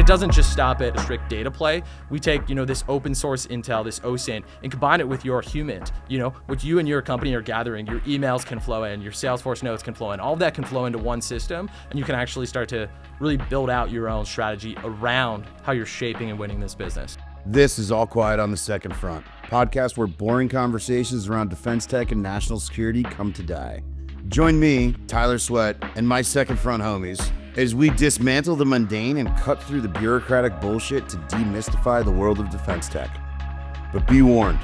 it doesn't just stop at a strict data play. We take, this open source intel, this OSINT, and combine it with your human. What you and your company are gathering, your emails can flow in, your Salesforce notes can flow in, all of that can flow into one system, and you can actually start to really build out your own strategy around how you're shaping and winning this business. This is All Quiet on the Second Front, podcast where boring conversations around defense tech and national security come to die. Join me, Tyler Sweat, and my Second Front homies as we dismantle the mundane and cut through the bureaucratic bullshit to demystify the world of defense tech. But be warned,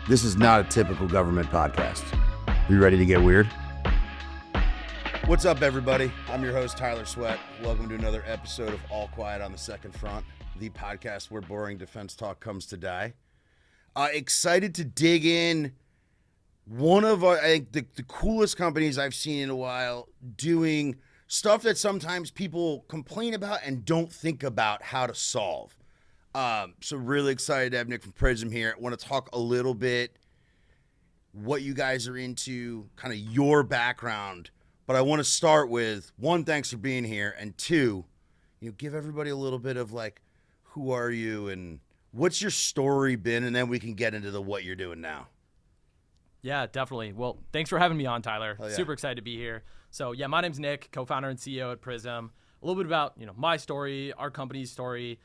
this is not a typical government podcast. Are you ready to get weird? What's up, everybody? I'm your host, Tyler Sweat. Welcome to another episode of All Quiet on the Second Front, the podcast where boring defense talk comes to die. Excited to dig in. One of, I think, the coolest companies I've seen in a while doing stuff that sometimes people complain about and don't think about how to solve. So really excited to have Nick from Pryzm here. I want to talk a little bit what you guys are into, kind of your background. But I want to start with, one, thanks for being here. And two, give everybody a little bit of like, who are you and what's your story been? And then we can get into the what you're doing now. Yeah, definitely. Well, thanks for having me on, Tyler. Yeah. Super excited to be here. So yeah, my name's Nick, co-founder and CEO at Pryzm. A little bit about, my story, our company's story.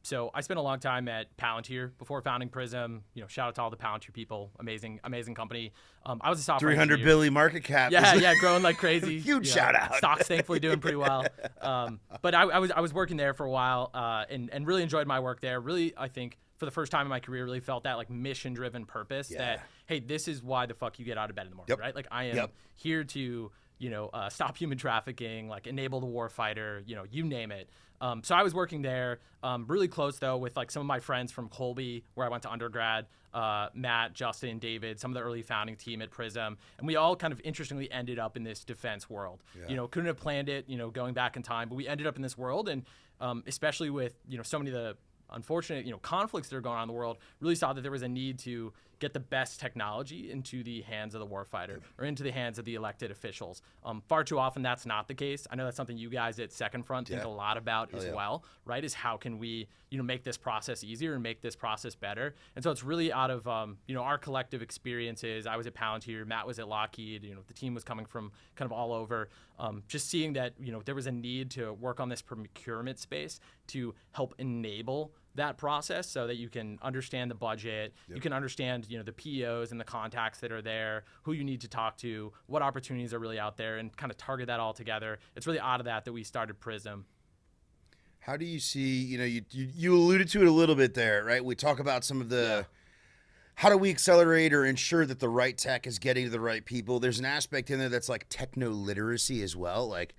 So I spent a long time at Palantir before founding Pryzm. Shout out to all the Palantir people. Amazing company. I was a software 300 engineer. billion market cap. Yeah, growing like crazy. Huge shout out. Stock's thankfully doing pretty well. But I was working there for a while and really enjoyed my work there. Really, I think for the first time in my career, really felt that like mission-driven purpose that, hey, this is why the fuck you get out of bed in the morning, right? Like I am here to stop human trafficking, like enable the war fighter, you name it. So I was working there, really close though with like some of my friends from Colby, where I went to undergrad, Matt, Justin, David, some of the early founding team at Pryzm, and we all kind of interestingly ended up in this defense world. Couldn't have planned it, going back in time, but we ended up in this world, and especially with so many of the unfortunate conflicts that are going on in the world, really saw that there was a need to get the best technology into the hands of the warfighter or into the hands of the elected officials. Far too often that's not the case. I know that's something you guys at Second Front think a lot about as well, right? Is how can we make this process easier and make this process better? And so it's really out of our collective experiences. I was at Palantir, Matt was at Lockheed, the team was coming from kind of all over, just seeing that there was a need to work on this procurement space to help enable that process so that you can understand the budget, you can understand the POs and the contacts that are there, who you need to talk to, what opportunities are really out there, and kind of target that all together. It's really out of that we started Pryzm. How do you see, you alluded to it a little bit there, right? We talk about some of the, how do we accelerate or ensure that the right tech is getting to the right people? There's an aspect in there that's like techno-literacy as well. Like,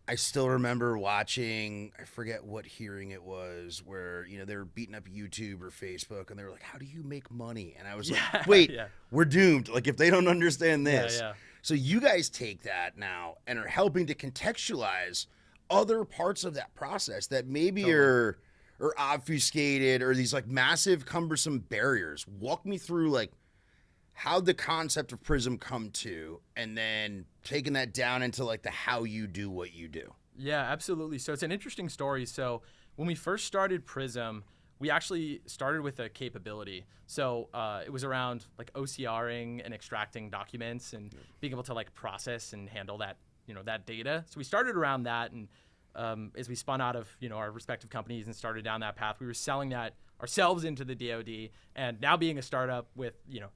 I still remember watching, I forget what hearing it was, where, they were beating up YouTube or Facebook, and they were like, how do you make money? And I was like, wait, we're doomed. Like, if they don't understand this. So you guys take that now and are helping to contextualize other parts of that process that maybe are obfuscated or these like massive, cumbersome barriers. Walk me through like how'd the concept of Pryzm come to, and then taking that down into like the how you do what you do. Yeah, absolutely. So it's an interesting story. So when we first started Pryzm, we actually started with a capability. So it was around like OCRing and extracting documents and being able to like process and handle that, that data. So we started around that, and as we spun out of, our respective companies and started down that path, we were selling that ourselves into the DoD, and now being a startup with,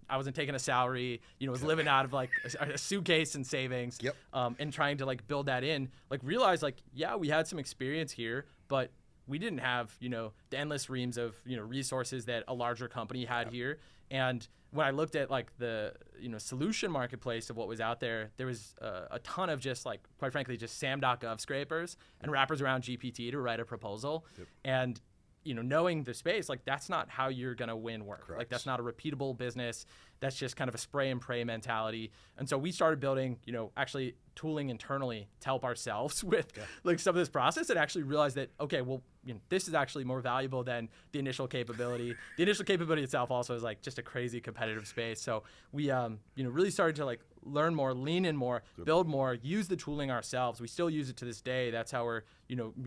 I wasn't taking a salary, was living out of like a suitcase and savings, and trying to like build that in, like realize like, we had some experience here, but we didn't have, the endless reams of, resources that a larger company had here. And when I looked at like the, solution marketplace of what was out there, there was a ton of just like, quite frankly, just sam.gov scrapers and wrappers around GPT to write a proposal. And knowing the space, like that's not how you're going to win work. Correct. Like that's not a repeatable business. that's just kind of a spray and pray mentality. And so we started building, actually tooling internally to help ourselves with like some of this process, and actually realized that, okay, well, this is actually more valuable than the initial capability. The initial capability itself also is like just a crazy competitive space. So we, really started to like learn more, lean in more, build more, use the tooling ourselves. We still use it to this day. That's how we're,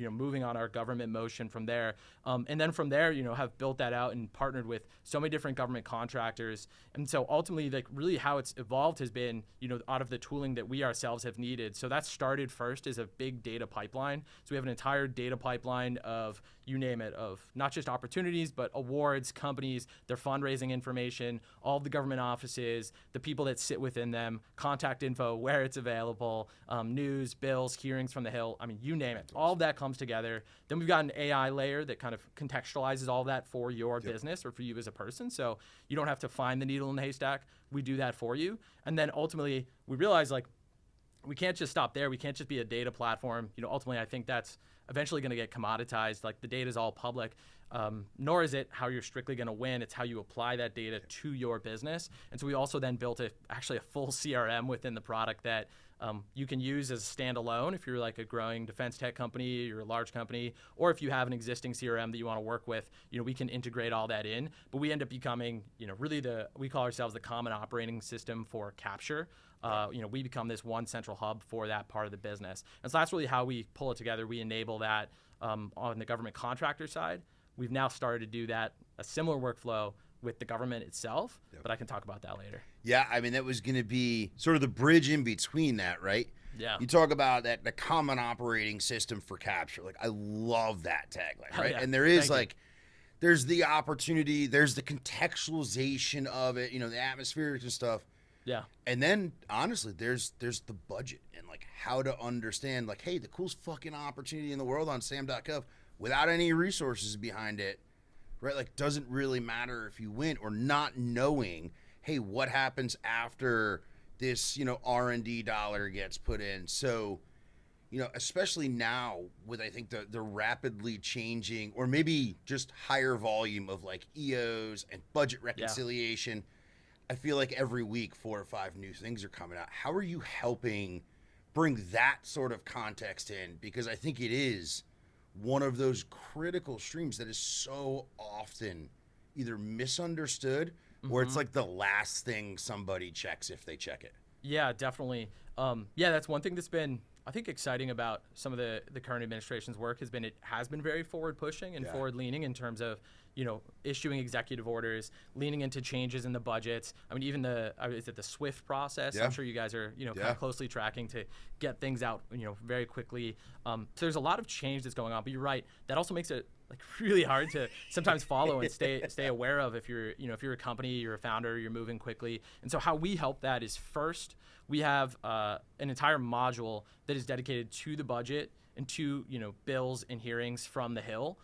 moving on our government motion from there. And then from there, have built that out and partnered with so many different government contractors. And so ultimately, like really how it's evolved has been, out of the tooling that we ourselves have needed. So that started first as a big data pipeline. So we have an entire data pipeline of, you name it, of not just opportunities, but awards, companies, their fundraising information, all of the government offices, the people that sit within them, contact info, where it's available, news, bills, hearings from the Hill. I mean, you name it. All of that comes together. Then we've got an AI layer that kind of contextualizes all that for your business or for you as a person. So you don't have to find the needle in the haystack. We do that for you. And then ultimately, we realize like we can't just stop there. We can't just be a data platform. Ultimately, I think that's eventually going to get commoditized. Like the data is all public, nor is it how you're strictly going to win. It's how you apply that data to your business. And so we also then built actually a full CRM within the product that you can use as a standalone if you're like a growing defense tech company, you're a large company, or if you have an existing CRM that you want to work with, we can integrate all that in. But we end up becoming, really we call ourselves the common operating system for capture. We become this one central hub for that part of the business. And so that's really how we pull it together. We enable that on the government contractor side. We've now started to do that, a similar workflow with the government itself, but I can talk about that later. Yeah, I mean, that was going to be sort of the bridge in between that, right? Yeah. You talk about that, the common operating system for capture. Like, I love that tagline, right? Yeah. And there is there's the opportunity, there's the contextualization of it, the atmospherics and stuff. Yeah. And then, honestly, there's the budget and, like, how to understand, like, hey, the coolest fucking opportunity in the world on sam.gov without any resources behind it, right? Like, doesn't really matter if you win, or not knowing, hey, what happens after this, R&D dollar gets put in. So, especially now with, I think, the rapidly changing, or maybe just higher volume of like EOs and budget reconciliation. I feel like every week 4 or 5 new things are coming out. How are you helping bring that sort of context in? Because I think it is one of those critical streams that is so often either misunderstood or it's like the last thing somebody checks if they check it. Yeah, definitely. That's one thing that's been, I think, exciting about some of the current administration's work has been it has been very forward pushing and forward leaning in terms of, issuing executive orders, leaning into changes in the budgets. I mean, even is it the SWIFT process? Yeah. I'm sure you guys are, kind of closely tracking to get things out, very quickly. So there's a lot of change that's going on, but you're right. That also makes it like really hard to sometimes follow and stay aware of if you're, if you're a company, you're a founder, you're moving quickly. And so how we help that is first, we have an entire module that is dedicated to the budget and to, bills and hearings from the Hill.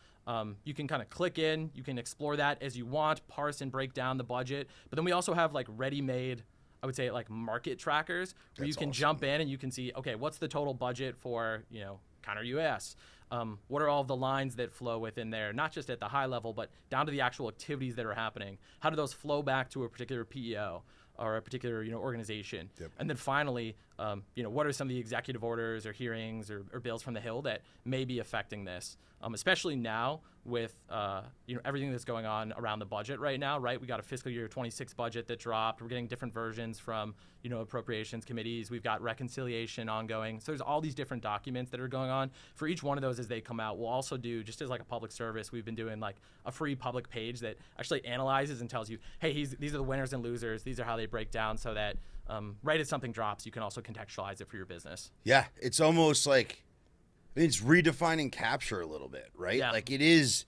You can kind of click in, you can explore that as you want, parse and break down the budget. But then we also have like ready-made, I would say, like market trackers where you can jump in and you can see, okay, what's the total budget for, counter UAS? What are all of the lines that flow within there, not just at the high level, but down to the actual activities that are happening? How do those flow back to a particular PEO or a particular, organization? Yep. And then finally, what are some of the executive orders or hearings or bills from the Hill that may be affecting this? Especially now with, everything that's going on around the budget right now, right? We got a fiscal year 26 budget that dropped. We're getting different versions from, appropriations committees. We've got reconciliation ongoing. So there's all these different documents that are going on. For each one of those as they come out, we'll also do, just as like a public service, we've been doing like a free public page that actually analyzes and tells you, hey, these are the winners and losers. These are how they break down so that right as something drops, you can also contextualize it for your business. Yeah, it's almost like it's redefining capture a little bit, right? Yeah. Like it is,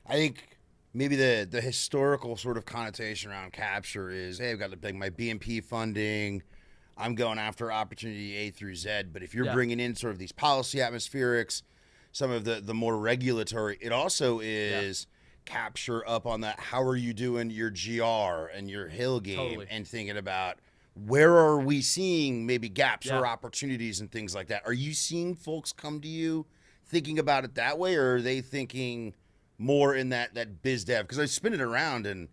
I think maybe the historical sort of connotation around capture is, hey, I've got like my BMP funding, I'm going after opportunity A through Z. But if you're bringing in sort of these policy atmospherics, some of the more regulatory, it also is capture up on that. How are you doing your GR and your Hill game and thinking about where are we seeing maybe gaps or opportunities and things like that? Are you seeing folks come to you thinking about it that way, or are they thinking more in that biz dev? Because I spin it around and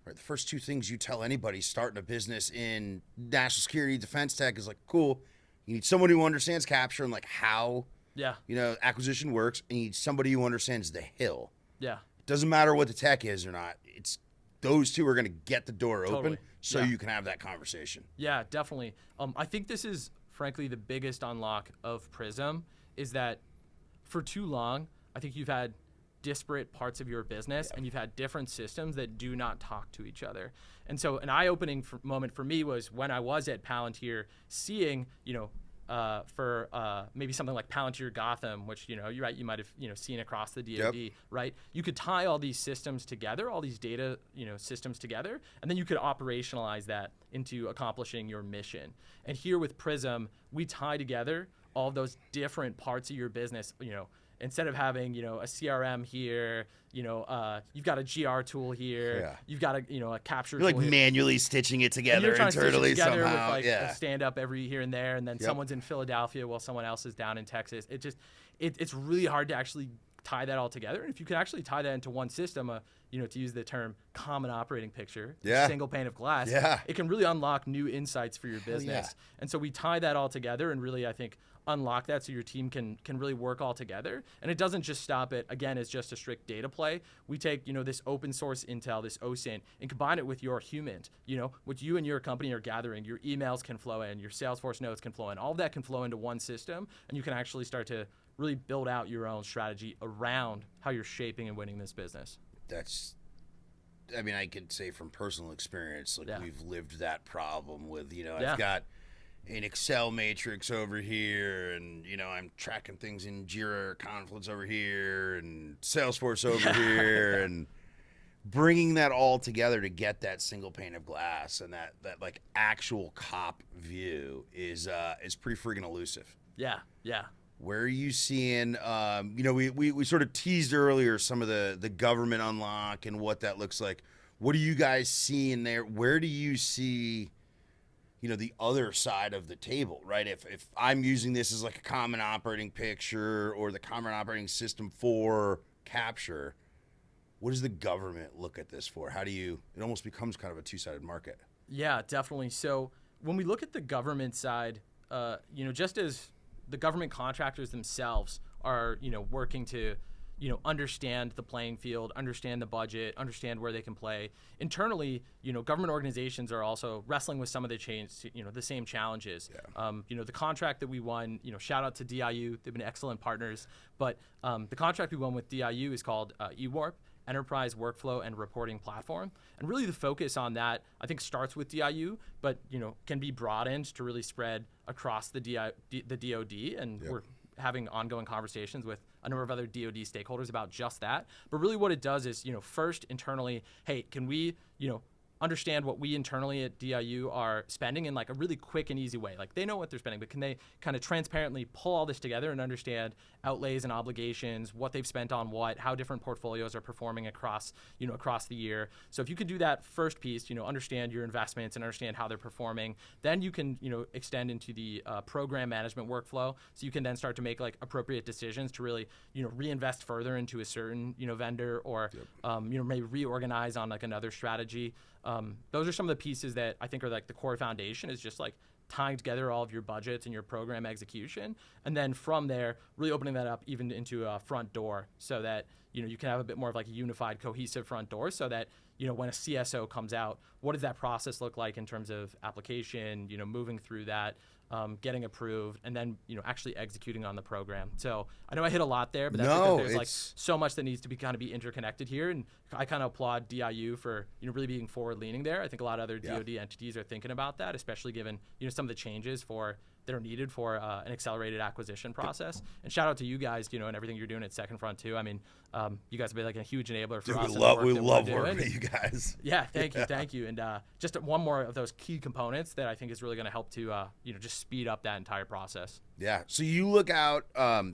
Right. The first two things you tell anybody starting a business in national security, defense tech is like, cool. You need someone who understands capture and like how, acquisition works. And you need somebody who understands the hill. Yeah. It doesn't matter what the tech is or not. It's those two are going to get the door open so you can have that conversation. Yeah, definitely. I think this is frankly the biggest unlock of Pryzm is that for too long, I think you've had disparate parts of your business and you've had different systems that do not talk to each other. And so an eye-opening moment for me was when I was at Palantir seeing, for maybe something like Palantir Gotham, which, you might have, seen across the DoD, right? You could tie all these systems together, all these data, systems together, and then you could operationalize that into accomplishing your mission. And here with Pryzm, we tie together all of those different parts of your business, instead of having, a CRM here, you've got a GR tool here, you've got a capture tool. You're like manually stitching it together you're trying internally to stitch it together somehow. with a stand up every here and there, and then someone's in Philadelphia while someone else is down in Texas. It's really hard to actually tie that all together. And if you could actually tie that into one system, to use the term common operating picture, single pane of glass, it can really unlock new insights for your business. And so we tie that all together and really, I think, unlock that so your team can really work all together. And it doesn't just stop it, again, as just a strict data play. We take, this open source intel, this OSINT, and combine it with your humans. What you and your company are gathering, your emails can flow in, your Salesforce notes can flow in. All of that can flow into one system, and you can actually start to really build out your own strategy around how you're shaping and winning this business. I could say from personal experience, we've lived that problem with, I've got an Excel matrix over here, and I'm tracking things in JIRA, Confluence over here, and Salesforce over here, and bringing that all together to get that single pane of glass and that like actual cop view is pretty freaking elusive. Yeah. Where are you seeing? We sort of teased earlier some of the government unlock and what that looks like. What do you guys see in there? Where do you see the other side of the table, right? If I'm using this as like a common operating picture or the common operating system for capture, what does the government look at this for? It almost becomes kind of a two-sided market. Yeah, definitely. So when we look at the government side, just as the government contractors themselves are, working to, understand the playing field, understand the budget, understand where they can play. Internally, government organizations are also wrestling with some of the same challenges. The contract that we won, shout out to DIU, they've been excellent partners, but the contract we won with DIU is called eWarp, Enterprise Workflow and Reporting Platform. And really the focus on that, I think, starts with DIU, but, can be broadened to really spread across the DoD. And we're having ongoing conversations with a number of other DoD stakeholders about just that. But really what it does is, first internally, hey, can we, understand what we internally at DIU are spending in like a really quick and easy way? Like they know what they're spending, but can they kind of transparently pull all this together and understand outlays and obligations, what they've spent on what, how different portfolios are performing across the year. So if you could do that first piece, understand your investments and understand how they're performing, then you can, extend into the program management workflow. So you can then start to make like appropriate decisions to really, reinvest further into a certain, vendor or, maybe reorganize on like another strategy. Those are some of the pieces that I think are like the core foundation, is just like tying together all of your budgets and your program execution. And then from there, really opening that up even into a front door so that, you can have a bit more of like a unified, cohesive front door so that, when a CSO comes out, what does that process look like in terms of application, moving through that, getting approved, and then, actually executing on the program. So I know I hit a lot there, but that's because there's like so much that needs to be interconnected here. And I kind of applaud DIU for, really being forward leaning there. I think a lot of other DoD entities are thinking about that, especially given, some of the changes that are needed for an accelerated acquisition process. And shout out to you guys, and everything you're doing at Second Front too. I mean, you guys have been like a huge enabler for us. We love working with you guys. Yeah, thank you. And just one more of those key components that I think is really going to help to, just speed up that entire process. Yeah. So you look out,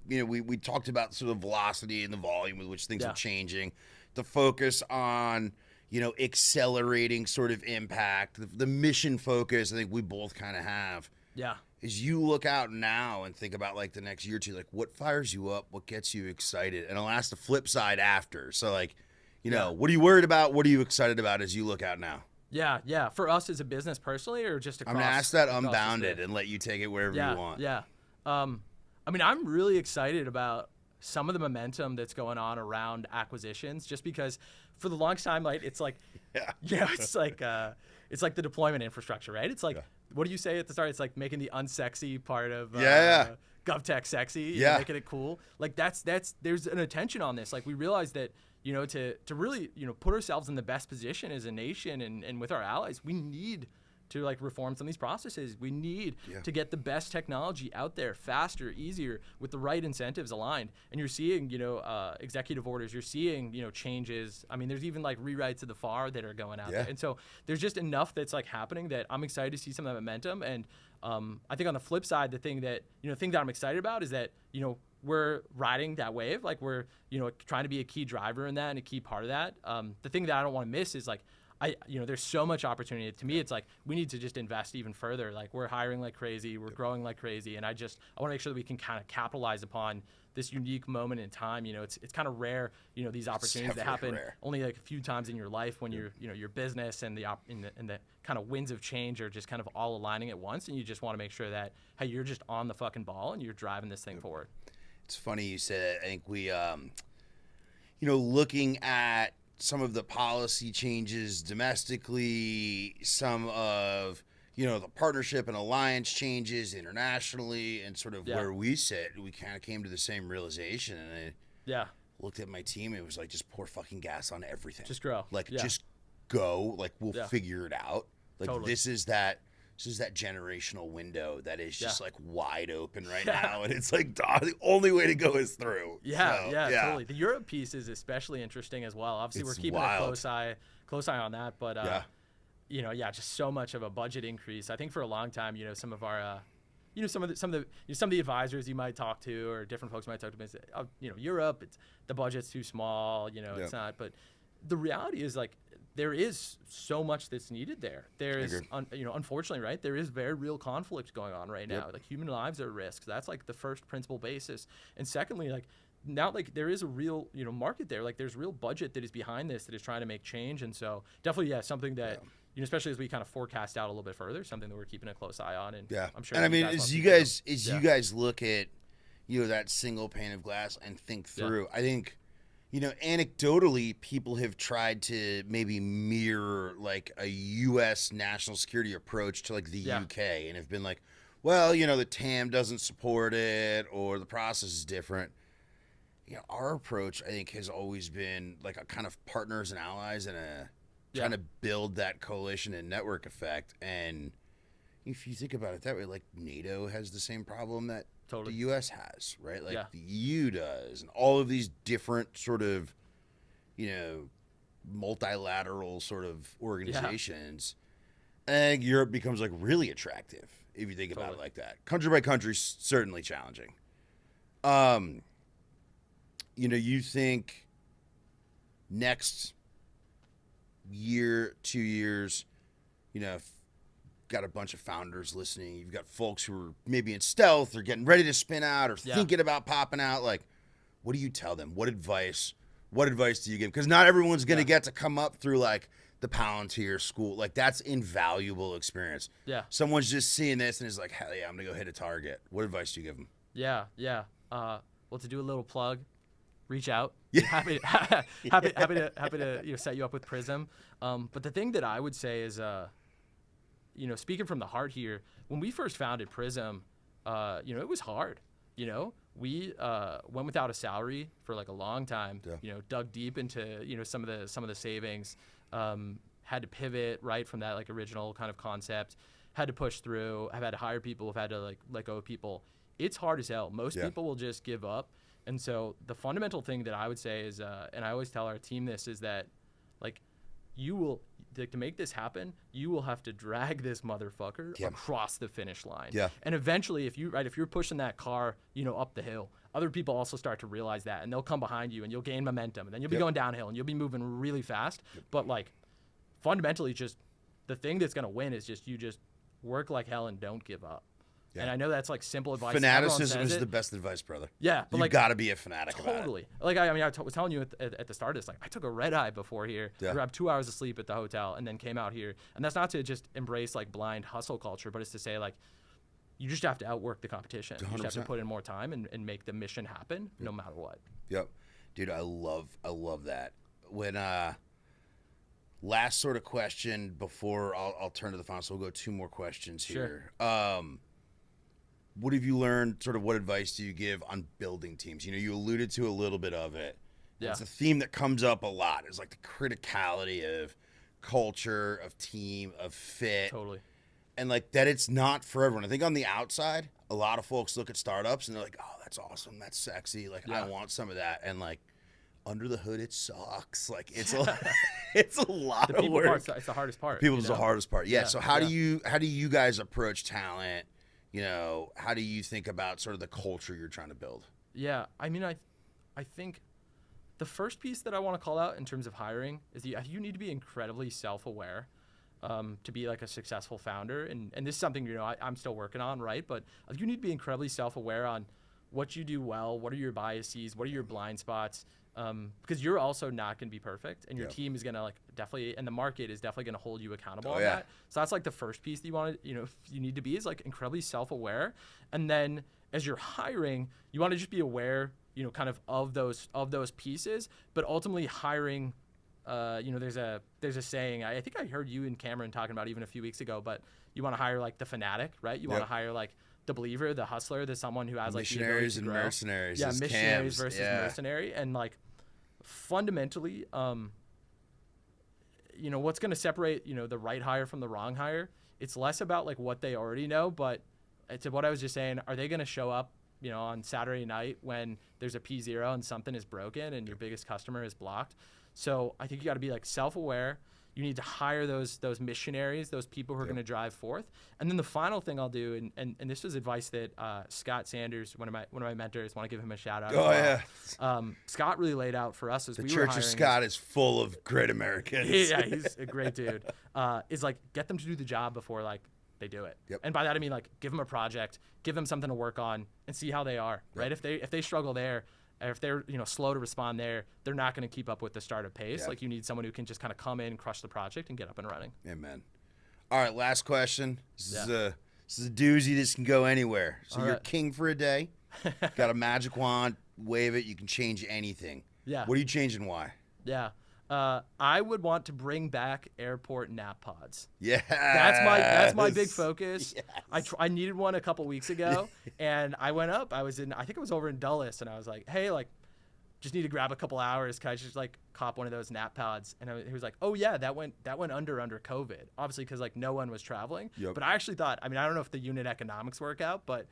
we talked about sort of velocity and the volume with which things are changing, the focus on, accelerating sort of impact, the mission focus I think we both kind of have. Yeah. As you look out now and think about like the next year or two, like what fires you up, what gets you excited? And I'll ask the flip side after. So like, You know, what are you worried about? What are you excited about as you look out now? Yeah. For us as a business personally, or just across? I'm going to ask that unbounded and let you take it wherever you want. Yeah. I mean, I'm really excited about some of the momentum that's going on around acquisitions, just because for the longest time, like, it's like, it's like the deployment infrastructure, right? It's like, what do you say at the start? It's like making the unsexy part of GovTech sexy, you know, making it cool. Like there's an attention on this. Like, we realize that, you know, to really, you know, put ourselves in the best position as a nation and with our allies, we need to like reform some of these processes. We need to get the best technology out there faster, easier, with the right incentives aligned. And you're seeing, you know, executive orders, you're seeing, you know, changes. I mean, there's even like rewrites of the FAR that are going out there. And so there's just enough that's like happening that I'm excited to see some of that momentum. And I think on the flip side, the thing that I'm excited about is that, you know, we're riding that wave. Like, we're, you know, trying to be a key driver in that and a key part of that. The thing that I don't want to miss is like, you know, there's so much opportunity. To me, it's like we need to just invest even further. Like, we're hiring like crazy, we're growing like crazy, and I want to make sure that we can kind of capitalize upon this unique moment in time. You know, it's kind of rare, you know, these opportunities that happen only like a few times in your life when you're, you know, your business and the kind of winds of change are just kind of all aligning at once, and you just want to make sure that, hey, you're just on the fucking ball and you're driving this thing forward. It's funny you said it. I think we, you know, looking at some of the policy changes domestically, some of, you know, the partnership and alliance changes internationally, and sort of where we sit, we kind of came to the same realization. And I looked at my team, and it was like, just pour fucking gas on everything. Just grow. Like, just go. Like, we'll figure it out. Like, this is that generational window that is just like wide open right now, and it's like the only way to go is through. Totally. The Europe piece is especially interesting as well. Obviously, we're keeping a close eye on that, but you know, just so much of a budget increase. I think for a long time, you know, some of our you know, some of the advisors you might talk to, or different folks might talk to, say, oh, you know, Europe, the budget's too small, you know, it's not. But the reality is, like, there is so much that's needed there. There is, you know, unfortunately, right, there is very real conflict going on right now. Like, human lives are at risk. That's like the first principal basis. And secondly, like, now, like, there is a real, you know, market there. Like, there's real budget that is behind this, that is trying to make change. And so definitely, something that, you know, especially as we kind of forecast out a little bit further, something that we're keeping a close eye on. And I'm sure. And I mean, as you guys look at, you know, that single pane of glass and think through, I think, you know, anecdotally, people have tried to maybe mirror like a U.S. national security approach to like the UK, and have been like, well, you know, the TAM doesn't support it, or the process is different. You know, our approach, I think, has always been like a kind of partners and allies, and trying to build that coalition and network effect. And if you think about it that way, like, NATO has the same problem that the U.S. has, right? Like, the EU does, and all of these different sort of, you know, multilateral sort of organizations. I think Europe becomes like really attractive if you think about it like that. Country by country, certainly challenging. You know, you think next year, 2 years, you know, got a bunch of founders listening. You've got folks who are maybe in stealth or getting ready to spin out or thinking about popping out. Like, what do you tell them? What advice do you give? Because not everyone's going to get to come up through like the Palantir school. Like, that's invaluable experience. Yeah. Someone's just seeing this and is like, hell yeah, I'm going to go hit a target. What advice do you give them? Well, to do a little plug, reach out. Happy to you know, set you up with Pryzm. But the thing that I would say is, you know, speaking from the heart here, when we first founded Pryzm, you know, it was hard. You know, we went without a salary for like a long time. You know, dug deep into, you know, some of the savings. Had to pivot right from that like original kind of concept. Had to push through. I've had to hire people. Have had to like let go of people. It's hard as hell. Most people will just give up. And so the fundamental thing that I would say is, and I always tell our team this, is that like you will, to make this happen, you will have to drag this motherfucker across the finish line. And eventually, if you're pushing that car, you know, up the hill, other people also start to realize that, and they'll come behind you, and you'll gain momentum, and then you'll be going downhill, and you'll be moving really fast. But like fundamentally, just the thing that's gonna win is just you just work like hell and don't give up. And I know that's like simple advice. Fanaticism is the best advice, brother. Yeah, but you got to be a fanatic about it. Totally. Like I was telling you at the start of this, like I took a red eye before here, grabbed 2 hours of sleep at the hotel, and then came out here. And that's not to just embrace like blind hustle culture, but it's to say like you just have to outwork the competition. 100%. You just have to put in more time and make the mission happen no matter what. Yep. Dude, I love that. When last sort of question before I'll turn to the final, so we'll go 2 more questions here. Sure. What have you learned? Sort of what advice do you give on building teams? You know, you alluded to a little bit of it. Yeah. It's a theme that comes up a lot. It's like the criticality of culture, of team, of fit. Totally. And like that it's not for everyone. I think on the outside, a lot of folks look at startups and they're like, oh, that's awesome. That's sexy. Like, I want some of that. And like under the hood, it sucks. Like it's it's a lot of work. It's the hardest part. People's the hardest part. Yeah. So how do you guys approach talent? You know, how do you think about sort of the culture you're trying to build? Yeah. I mean, I think the first piece that I want to call out in terms of hiring is you need to be incredibly self-aware. To be like a successful founder. And this is something, you know, I'm still working on, right? But you need to be incredibly self-aware on what you do well, what are your biases, what are your blind spots, because you're also not going to be perfect, and your team is going to like definitely, and the market is definitely going to hold you accountable on that. So that's like the first piece that you want to, you know, you need to be is like incredibly self-aware. And then as you're hiring, you want to just be aware, you know, kind of those pieces, but ultimately hiring. You know, there's a saying, I think I heard you and Cameron talking about even a few weeks ago, but you want to hire like the fanatic, right? You want to hire like the believer, the hustler, the someone who has like missionaries and mercenaries. Yeah, missionaries versus mercenary. And like fundamentally, you know, what's going to separate, you know, the right hire from the wrong hire? It's less about like what they already know, but it's what I was just saying. Are they going to show up, you know, on Saturday night when there's a P0 and something is broken and your biggest customer is blocked? So I think you got to be like self-aware. You need to hire those missionaries, those people who are going to drive forth. And then the final thing I'll do, and this was advice that Scott Sanders, one of my mentors, want to give him a shout out. Oh yeah. Scott really laid out for us as the we Church were hiring. of Scott is full of great Americans. Yeah, he's a great dude. Is like get them to do the job before like they do it. Yep. And by that I mean like give them a project, give them something to work on, and see how they are. Right? If they struggle there. Or if they're, you know, slow to respond there, they're not going to keep up with the startup pace. Like you need someone who can just kind of come in, crush the project, and get up and running. Amen. All right, last question. This is a doozy. This can go anywhere. So you're king for a day. Got a magic wand. Wave it. You can change anything. Yeah. What are you changing? Why? Yeah. I would want to bring back airport nap pods. Yeah, that's my big focus. Yes. I needed one a couple weeks ago, and I went up. I think it was over in Dulles, and I was like, hey, like, just need to grab a couple hours. Can I just like cop one of those nap pods? And he was like, oh yeah, that went under COVID, obviously because like no one was traveling. Yep. But I actually thought, I mean, I don't know if the unit economics work out, but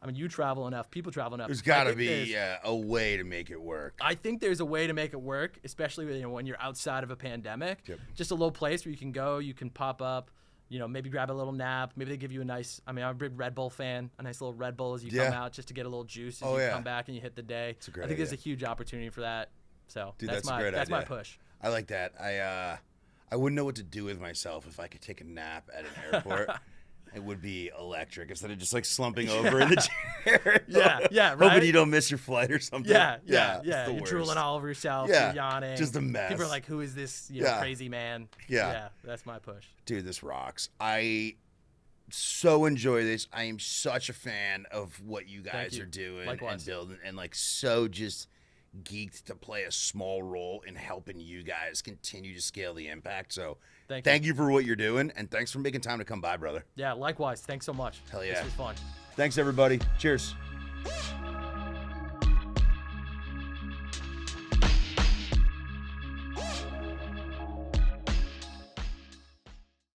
I mean, you travel enough, people travel enough. There's got to be a way to make it work. I think there's a way to make it work, especially when you're outside of a pandemic. Yep. Just a little place where you can go, you can pop up, you know, maybe grab a little nap. Maybe they give you I'm a big Red Bull fan, a nice little Red Bull as you come out just to get a little juice as you come back and you hit the day. I think there's a huge opportunity for that. So dude, that's my push. I like that. I wouldn't know what to do with myself if I could take a nap at an airport. It would be electric instead of just like slumping over in the chair. Right? Hoping you don't miss your flight or something. Yeah. You're drooling all over yourself. You're yawning. Just a mess. People are like, who is this crazy man? Yeah, that's my push. Dude, this rocks. I so enjoy this. I am such a fan of what you guys are doing and building, and like so just geeked to play a small role in helping you guys continue to scale the impact. So thank you for what you're doing, and thanks for making time to come by, brother. Yeah, likewise. Thanks so much. Hell yeah. This was fun. Thanks, everybody. Cheers.